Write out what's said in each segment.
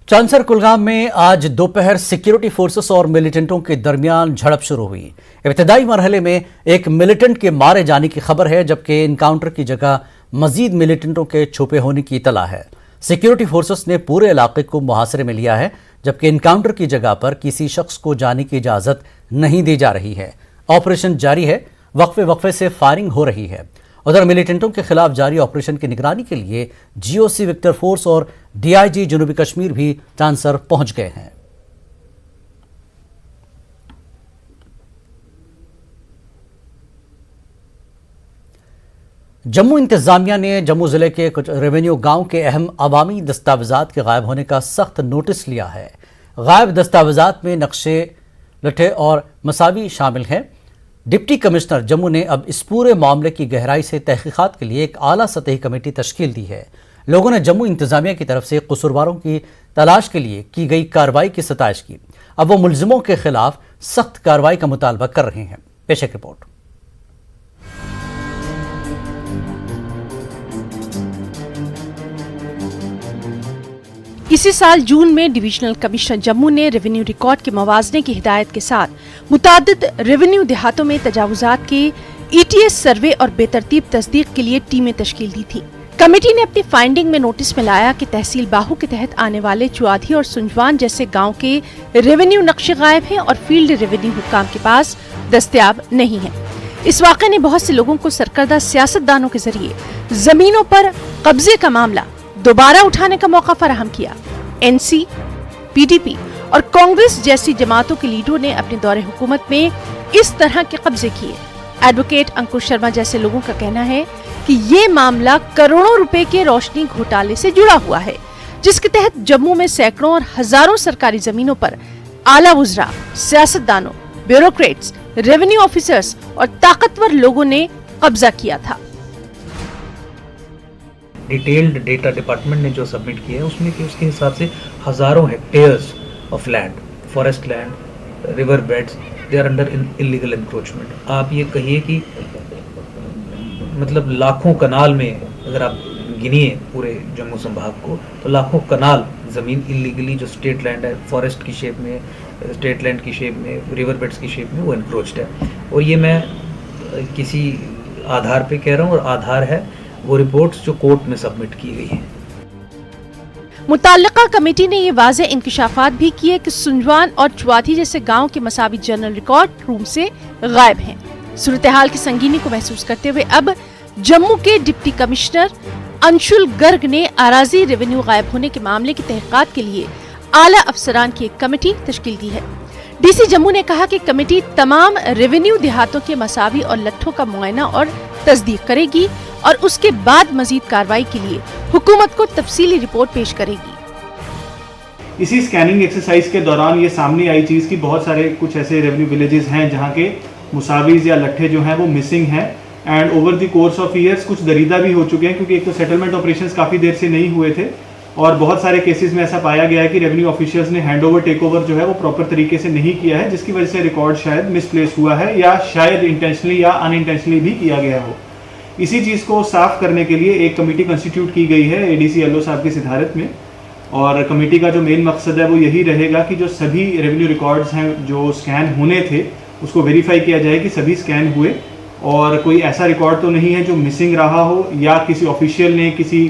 चांसर कुलगाम में आज दोपहर सिक्योरिटी फोर्सेस और मिलिटेंटों के दरमियान झड़प शुरू हुई। इब्तदाई मरहले में एक मिलिटेंट के मारे जाने की खबर है, जबकि इनकाउंटर की जगह मजीद मिलिटेंटों के छुपे होने की इतला है। सिक्योरिटी फोर्सेस ने पूरे इलाके को मुहासरे में लिया है, जबकि इनकाउंटर की जगह पर किसी शख्स को जाने की इजाजत नहीं दी जा रही है। ऑपरेशन जारी है, वक्फे वक्फे से फायरिंग हो रही है। उधर मिलिटेंटों के खिलाफ जारी ऑपरेशन की निगरानी के लिए जीओसी विक्टर फोर्स और डीआईजी जनूबी कश्मीर भी चांसर पहुंच गए हैं। जम्मू इंतजामिया ने जम्मू जिले के कुछ रेवेन्यू गांव के अहम अवामी दस्तावेजात के गायब होने का सख्त नोटिस लिया है। गायब दस्तावेजात में नक्शे लठे और मसावी शामिल हैं। डिप्टी कमिश्नर जम्मू ने अब इस पूरे मामले की गहराई से तहकीकात के लिए एक आला सतही कमेटी तश्कील दी है। लोगों ने जम्मू इंतजामिया की तरफ से कसूरवारों की तलाश के लिए की गई कार्रवाई की सताइश की। अब वो मुलजिमों के खिलाफ सख्त कार्रवाई का मुतालबा कर रहे हैं। पेश एक रिपोर्ट। इसी साल जून में डिविजनल कमिश्नर जम्मू ने रेवेन्यू रिकॉर्ड के मवाजने की हिदायत के साथ मुतादिद रेवेन्यू देहातों में तजावुजात के ईटीएस सर्वे और बेतरतीब तस्दीक के लिए टीमें तश्कील दी थी। कमेटी ने अपनी फाइंडिंग में नोटिस में लाया कि तहसील बाहू के तहत आने वाले चुआधी और सुंजवान जैसे गाँव के रेवेन्यू नक्शे गायब हैं और फील्ड रेवेन्यू हुक्काम के पास दस्तयाब नहीं है। इस वाक़े ने बहुत से लोगों को सरकर्दा सियासतदानों के जरिए जमीनों पर कब्जे का मामला दोबारा उठाने का मौका फराहम किया। एनसी, पीडीपी और कांग्रेस जैसी जमातों के लीडरों ने अपने दौरे हुकूमत में इस तरह के कब्जे किए। एडवोकेट अंकुश शर्मा जैसे लोगों का कहना है कि ये मामला करोड़ों रुपए के रोशनी घोटाले से जुड़ा हुआ है, जिसके तहत जम्मू में सैकड़ों और हजारों सरकारी जमीनों पर आला वुज़रा, सियासतदानों, ब्यूरोक्रेट्स, रेवेन्यू ऑफिसर्स और ताकतवर लोगों ने कब्जा किया था। डिटेल्ड डेटा डिपार्टमेंट ने जो सबमिट किया है उसमें कि उसके हिसाब से हजारों hectares of land, forest land, river beds, they are under illegal encroachment. आप ये कहिए कि मतलब लाखों कनाल में अगर आप गिनिए पूरे जम्मू संभाग को तो लाखों कनाल ज़मीन इलीगली जो स्टेट लैंड है, फॉरेस्ट की शेप में, स्टेट लैंड की शेप में, रिवर बेड्स की शेप में वो एनक्रोच्ड है। और ये मैं किसी आधार पे कह रहा हूँ और आधार है वो रिपोर्ट्स जो कोर्ट में सबमिट की गई है। मुताल्लिका कमेटी ने ये वाज़े इंकिशाफात भी किए कि सुंजवान और चुआधी जैसे गांव के मसावी जनरल रिकॉर्ड रूम से गायब हैं। सूरत-ए-हाल की संगीनी को महसूस करते हुए अब जम्मू के डिप्टी कमिश्नर अंशुल गर्ग ने अराजी रेवेन्यू गायब होने के मामले की तहकीकात के लिए आला अफसरान की एक कमेटी तश्कील दी है। डीसी जम्मू ने कहा कि कमेटी तमाम रेवेन्यू देहातों के मसावी और लट्ठों का मुआयना और तस्दीक करेगी और उसके बाद मजीद कार्रवाई के लिए हुकूमत को तफसीली रिपोर्ट पेश करेगी। इसी स्कैनिंग एक्सरसाइज के दौरान ये सामने आई चीज़ कि बहुत सारे कुछ ऐसे रेवेन्यू विलेजेस हैं जहाँ के मुसावीज या लट्ठे जो हैं वो मिसिंग हैं and over the course of years कुछ दरीदा भी हो चुके हैं, क्योंकि एक तो सेटलमेंट ऑपरेशंस काफ़ी देर से नहीं हुए थे और बहुत सारे केसेस में ऐसा पाया गया है कि रेवेन्यू ऑफिशियल्स ने हैंडओवर टेकओवर जो है वो प्रॉपर तरीके से नहीं किया है, जिसकी वजह से रिकॉर्ड शायद मिसप्लेस हुआ है या शायद इंटेंशनली या अनइंटेंशनली भी किया गया हो। इसी चीज़ को साफ करने के लिए एक कमेटी कंस्टिट्यूट की गई है एडीसी एलओ साहब की सिधारत में, और कमेटी का जो मेन मकसद है वो यही रहेगा कि जो सभी रेवेन्यू रिकॉर्ड्स हैं जो स्कैन होने थे उसको वेरीफाई किया जाए कि सभी स्कैन हुए और कोई ऐसा रिकॉर्ड तो नहीं है जो मिसिंग रहा हो या किसी ऑफिशियल ने किसी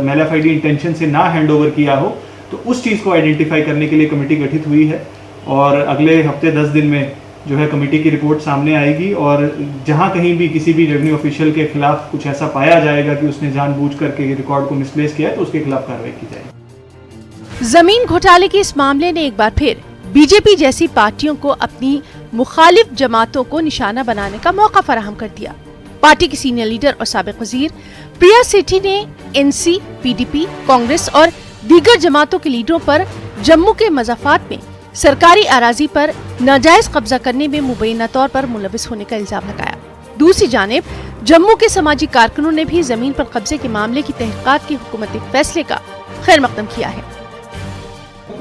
मेलाफाइडी इंटेंशन से ना हैंड ओवर किया हो। तो उस चीज़ को आइडेंटिफाई करने के लिए कमेटी गठित हुई है और अगले हफ्ते 10 दिन में जो है कमेटी की रिपोर्ट सामने आएगी और जहां कहीं भी किसी भी रेवेन्यू ऑफिशियल के खिलाफ कुछ ऐसा पाया जाएगा कि उसने जानबूझ करके रिकॉर्ड को मिसप्लेस किया है तो उसके खिलाफ कार्रवाई की जाएगी। जमीन घोटाले के इस मामले ने एक बार फिर बीजेपी जैसी पार्टियों को अपनी मुखालिफ जमातों को निशाना बनाने का मौका फराहम कर दिया। पार्टी की सीनियर लीडर और साबिक वजीर प्रिया सेठी ने एनसी, पीडीपी, कांग्रेस और दीगर जमातों के लीडरों पर जम्मू के मज़ाफात में सरकारी अराजी पर नाजायज कब्जा करने में मुबैना तौर पर मुलविस होने का इल्जाम लगाया। दूसरी जानिब जम्मू के समाजी कारकुनों ने भी जमीन पर कब्जे के मामले की तहकीकात के हुकूमती फैसले का खैर मकदम किया है।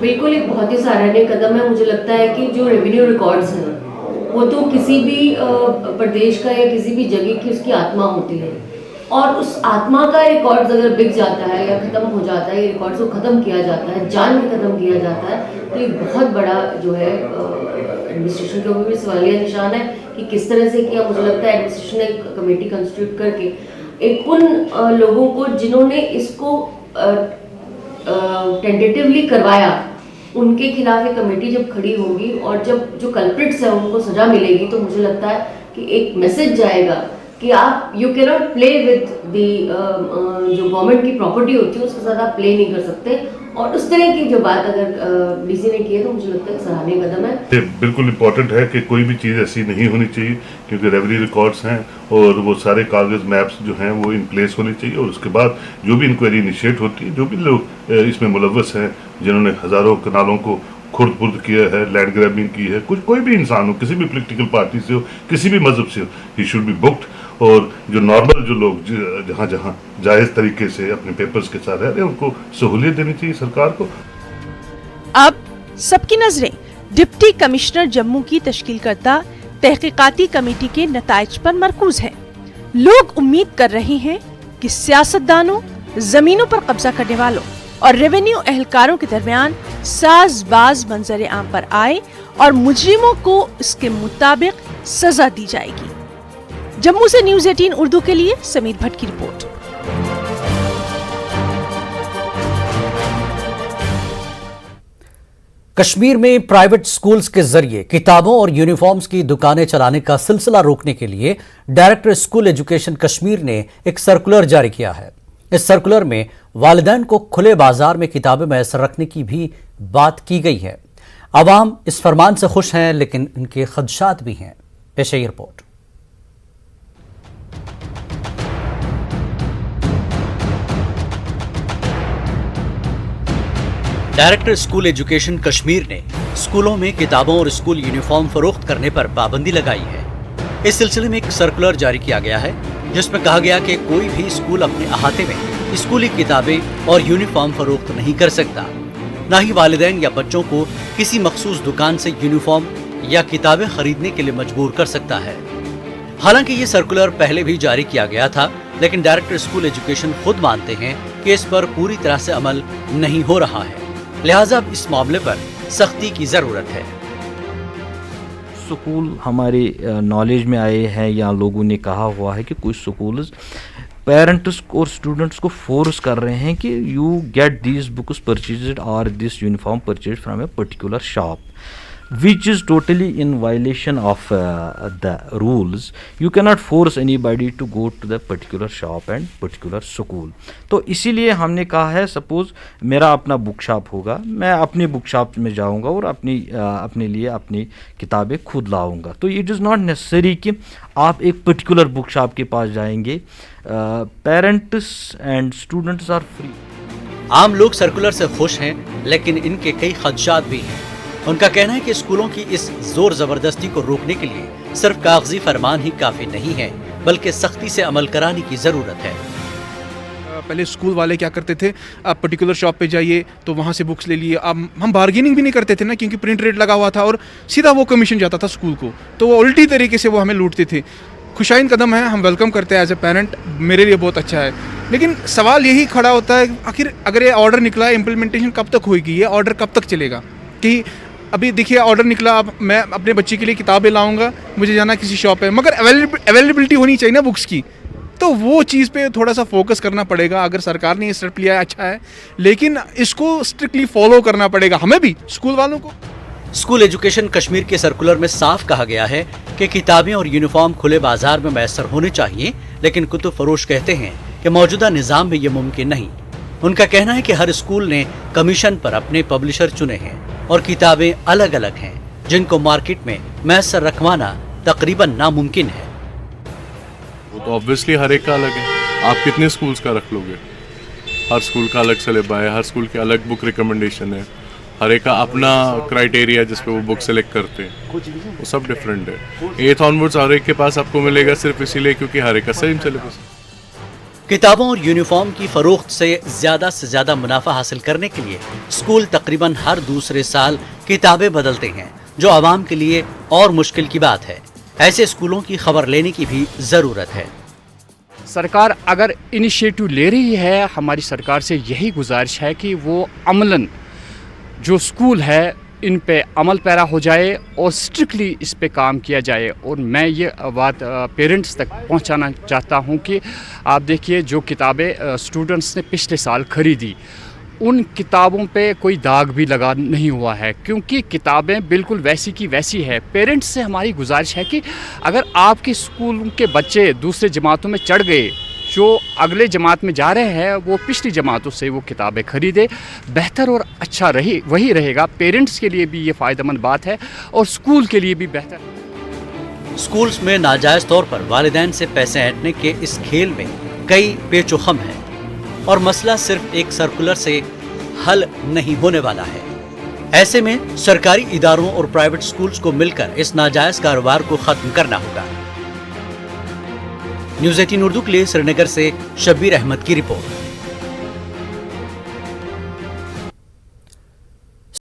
बिल्कुल एक बहुत ही सराहनीय कदम है। मुझे लगता है कि जो रेवेन्यू रिकॉर्ड्स हैं वो तो किसी भी प्रदेश का या किसी भी जगह की उसकी आत्मा होती है और उस आत्मा का रिकॉर्ड अगर बिक जाता है या ख़त्म हो जाता है, ये रिकॉर्ड्स को ख़त्म किया जाता है, जान के ख़त्म किया जाता है, तो ये बहुत बड़ा जो है एडमिनिस्ट्रेशन के ऊपर भी सवालिया निशान है कि किस तरह से किया। मुझे लगता है एडमिनिस्ट्रेशन ने एक कमेटी कंस्टिट्यूट करके एक उन लोगों को जिन्होंने इसको टेंटेटिवली करवाया, उनके खिलाफ एक कमेटी जब खड़ी होगी और जब जो कल्प्रिट्स हैं उनको सजा मिलेगी, तो मुझे लगता है कि एक मैसेज जाएगा कि आप you can not play with the जो गवर्नमेंट की प्रॉपर्टी होती है उसके साथ आप प्ले नहीं कर सकते। और उस तरह की जो बात अगर डीसी ने की है तो मुझे लगता है सराहनीय कदम है। ये बिल्कुल इम्पोर्टेंट है कि कोई भी चीज़ ऐसी नहीं होनी चाहिए, क्योंकि रेवेन्यू रिकॉर्ड्स हैं और वो सारे कागज मैप्स जो हैं वो इन प्लेस होने चाहिए। और उसके बाद जो भी इंक्वायरी इनिशिएट होती है, जो भी लोग इसमें मुलव्वस हैं, जिन्होंने हज़ारों कनालों को खुर्द बुर्द किया है, लैंड ग्रैबिंग की है, कोई भी इंसान हो, किसी भी पॉलिटिकल पार्टी से हो, किसी भी मजहब से हो, ही शुड बी बुक्ड। और जो नॉर्मल जो लोग जहाँ जहाँ जायज़ तरीके से अपने पेपर्स के साथ रह रहे हैं, उनको सहूलियत देनी चाहिए सरकार को। अब सबकी नजरें डिप्टी कमिश्नर जम्मू की तश्कील करता तहकीकाती कमेटी के नताइज पर मरकूज है। लोग उम्मीद कर रहे हैं कि सियासतदानों, जमीनों पर कब्जा करने वालों और रेवेन्यू एहलकारों के दरमियान साजबाज मंजर आम पर आए और मुजरिमों को इसके मुताबिक सजा दी जाएगी। जम्मू से न्यूज़ 18 उर्दू के लिए समीर भट्ट की रिपोर्ट। कश्मीर में प्राइवेट स्कूल्स के जरिए किताबों और यूनिफॉर्म्स की दुकानें चलाने का सिलसिला रोकने के लिए डायरेक्टर स्कूल एजुकेशन कश्मीर ने एक सर्कुलर जारी किया है। इस सर्कुलर में वालिदैन को खुले बाजार में किताबें मैसर रखने की भी बात की गई है। अवाम इस फरमान से खुश हैं, लेकिन इनके खदशात भी हैं। पेश है report. Director school education Kashmir ने स्कूलों में किताबों और स्कूल यूनिफॉर्म फरोख्त करने पर पाबंदी लगाई है। इस सिलसिले में एक सर्कुलर जारी किया गया है, जिसमें कहा गया कि कोई भी स्कूल अपने अहाते में स्कूली किताबें और यूनिफॉर्म फरोख्त नहीं कर सकता। न ही वालिदैन या बच्चों को किसी मखसूस दुकान से यूनिफॉर्म या किताबें खरीदने के लिए मजबूर कर सकता है। हालांकि ये सर्कुलर पहले भी जारी किया गया था, लेकिन डायरेक्टर स्कूल एजुकेशन खुद मानते हैं कि इस पर पूरी तरह से अमल नहीं हो रहा है, लिहाजा अब इस मामले पर सख्ती की जरूरत है। स्कूल हमारे नॉलेज में आए हैं या लोगों ने कहा हुआ है कि कुछ स्कूल्स पेरेंट्स और स्टूडेंट्स को फोर्स कर रहे हैं कि you get these books purchased और this uniform purchased from a particular shop, which is totally in violation of the rules. You cannot force anybody to go to the particular shop and particular school. तो इसीलिए हमने कहा है, suppose मेरा अपना book shop होगा, मैं अपनी बुक शॉप में जाऊंगा और अपने लिए अपनी किताबें खुद लाऊंगा। तो इट इज़ नॉट नेसेसरी कि आप एक पर्टिकुलर बुक शॉप के पास जाएंगे। Parents and students are free. आम लोग सर्कुलर से खुश हैं, लेकिन इनके कई खदशात भी हैं। उनका कहना है कि स्कूलों की इस जोर जबरदस्ती को रोकने के लिए सिर्फ कागजी फरमान ही काफी नहीं है, बल्कि सख्ती से अमल कराने की जरूरत है। पहले स्कूल वाले क्या करते थे, आप पर्टिकुलर शॉप पे जाइए तो वहाँ से बुक्स ले लिए। अब हम बार्गेनिंग भी नहीं करते थे ना, क्योंकि प्रिंट रेट लगा हुआ था और सीधा वो कमीशन जाता था स्कूल को, तो वो उल्टी तरीके से वो हमें लूटते थे। खुशाइन कदम है, हम वेलकम करते हैं एज ए पेरेंट, मेरे लिए बहुत अच्छा है। लेकिन सवाल यही खड़ा होता है, आखिर अगर ये ऑर्डर निकला है, इम्प्लीमेंटेशन कब तक होगी, ये ऑर्डर कब तक चलेगा? कि अभी देखिए ऑर्डर निकला, अब मैं अपने बच्चे के लिए किताबें लाऊंगा, मुझे जाना किसी शॉप है, मगर अवेलेबिलिटी होनी चाहिए ना बुक्स की, तो वो चीज़ पे थोड़ा सा फोकस करना पड़ेगा। अगर सरकार ने ये स्टेप लिया है अच्छा है, लेकिन इसको स्ट्रिक्टली फॉलो करना पड़ेगा हमें भी, स्कूल वालों को। स्कूल एजुकेशन कश्मीर के सर्कुलर में साफ कहा गया है कि किताबें और यूनिफॉर्म खुले बाजार में मैसर होने चाहिए, लेकिन कुतुब फरोश कहते हैं कि मौजूदा निज़ाम में ये मुमकिन नहीं। उनका कहना है कि हर स्कूल ने कमीशन पर अपने पब्लिशर चुने हैं और किताबें अलग अलग हैं, जिनको मार्केट में मैसर रखवाना तकरीबन नामुमकिन है। वो तो ऑब्वियसली हर एक का अलग है, आप कितने स्कूल्स का रख लोगे? हर स्कूल का अलग सिलेबस है, हर स्कूल के अलग बुक रिकमेंडेशन है, हर एक का अपना क्राइटेरिया जिस पे वो बुक सेलेक्ट करते हैं, वो सब डिफरेंट है। 8th ऑनवर्ड्स हर एक के पास आपको मिलेगा सिर्फ इसीलिए क्योंकि हर एक का सेम सिलेबस है। किताबों और यूनिफॉर्म की फरोख्त से ज्यादा मुनाफा हासिल करने के लिए स्कूल तकरीबन हर दूसरे साल किताबें बदलते हैं, जो आवाम के लिए और मुश्किल की बात है। ऐसे स्कूलों की खबर लेने की भी जरूरत है। सरकार अगर इनिशिएटिव ले रही है, हमारी सरकार से यही गुजारिश है कि वो अमलन जो स्कूल है इन पे अमल पैरा हो जाए और स्ट्रिक्टली इस पे काम किया जाए। और मैं ये बात पेरेंट्स तक पहुंचाना चाहता हूं कि आप देखिए जो किताबें स्टूडेंट्स ने पिछले साल ख़रीदी, उन किताबों पे कोई दाग भी लगा नहीं हुआ है, क्योंकि किताबें बिल्कुल वैसी की वैसी है। पेरेंट्स से हमारी गुजारिश है कि अगर आपके स्कूल के बच्चे दूसरे जमातों में चढ़ गए, जो अगले जमात में जा रहे हैं वो पिछली जमातों से वो किताबें ख़रीदे, बेहतर और अच्छा वही रहेगा। पेरेंट्स के लिए भी ये फ़ायदेमंद बात है और स्कूल के लिए भी बेहतर। स्कूल्स में नाजायज तौर पर वालिदैन से पैसे ऐंठने के इस खेल में कई पेचोखम हैं और मसला सिर्फ एक सर्कुलर से हल नहीं होने वाला है। ऐसे में सरकारी इदारों और प्राइवेट स्कूल्स को मिलकर इस नाजायज कारोबार को खत्म करना होगा। न्यूज़ 18 उर्दू के लिए श्रीनगर से शब्बीर अहमद की रिपोर्ट।